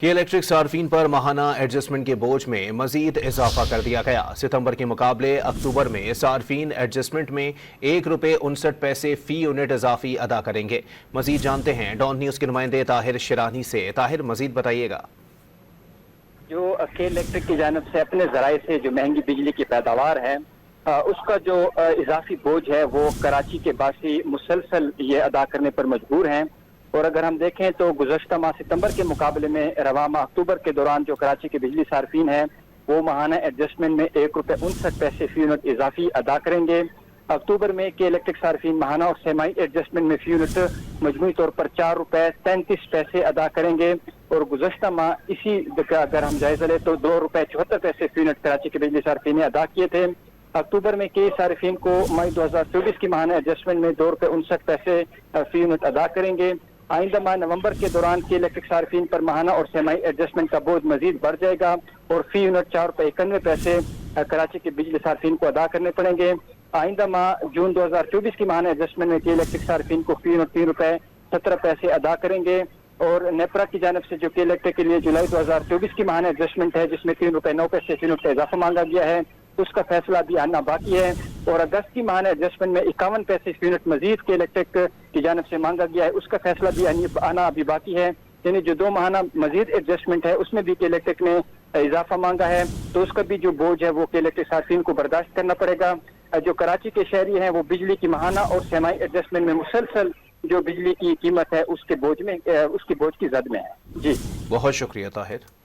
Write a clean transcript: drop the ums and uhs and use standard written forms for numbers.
کہ الیکٹرک صارفین پر ماہانہ ایڈجسٹمنٹ کے بوجھ میں مزید اضافہ کر دیا گیا۔ ستمبر کے مقابلے اکتوبر میں صارفین ایڈجسٹمنٹ میں ₹1.59 فی یونٹ اضافی ادا کریں گے۔ مزید جانتے ہیں ڈان نیوز کے نمائندے طاہر شرانی سے۔ طاہر، مزید بتائیے گا۔ جو کے الیکٹرک کی جانب سے اپنے ذرائع سے جو مہنگی بجلی کی پیداوار ہے اس کا جو اضافی بوجھ ہے وہ کراچی کے باسی مسلسل یہ ادا کرنے پر مجبور ہیں، اور اگر ہم دیکھیں تو گزشتہ ماہ ستمبر کے مقابلے میں رواں ماہ اکتوبر کے دوران جو کراچی کے بجلی صارفین ہیں وہ ماہانہ ایڈجسٹمنٹ میں ₹1.59 فی یونٹ اضافی ادا کریں گے۔ اکتوبر میں کے الیکٹرک صارفین ماہانہ اور سہمائی ایڈجسٹمنٹ میں فی یونٹ مجموعی طور پر ₹4.33 ادا کریں گے، اور گزشتہ ماہ اسی کا اگر ہم جائزہ لیں تو ₹2.74 فی یونٹ کراچی کے بجلی صارفین نے ادا کیے تھے۔ اکتوبر میں کے صارفین کو مئی 2024 کی ماہانہ ایڈجسٹمنٹ میں ₹2.59 فی یونٹ ادا کریں گے۔ آئندہ ماہ نومبر کے دوران کے الیکٹرک صارفین پر ماہانہ اور سہمائی ایڈجسٹمنٹ کا بوجھ مزید بڑھ جائے گا اور فی یونٹ ₹4.91 کراچی کے بجلی صارفین کو ادا کرنے پڑیں گے۔ آئندہ ماہ جون 2024 کی ماہانہ ایڈجسٹمنٹ میں کے الیکٹرک صارفین کو فی یونٹ ₹3.17 ادا کریں گے، اور نیپرا کی جانب سے جو کہ الیکٹرک کے لیے جولائی 2024 کی ماہانہ ایڈجسٹمنٹ ہے جس میں ₹3.09 فی یونٹ کا اضافہ مانگا گیا ہے، اس کا فیصلہ بھی آنا باقی ہے، اور اگست کی ماہانہ ایڈجسٹمنٹ میں ₹51 فی یونٹ مزید کے الیکٹرک کی جانب سے مانگا گیا ہے، اس کا فیصلہ بھی آنا ابھی باقی ہے۔ یعنی جو 2 ماہانہ مزید ایڈجسٹمنٹ ہے اس میں بھی کے الیکٹرک نے اضافہ مانگا ہے، تو اس کا بھی جو بوجھ ہے وہ کے الیکٹرک صارفین کو برداشت کرنا پڑے گا۔ جو کراچی کے شہری ہیں وہ بجلی کی ماہانہ اور سہمائی ایڈجسٹمنٹ میں مسلسل جو بجلی کی قیمت ہے اس کے بوجھ کی زد میں ہے۔ جی بہت شکریہ طاہر۔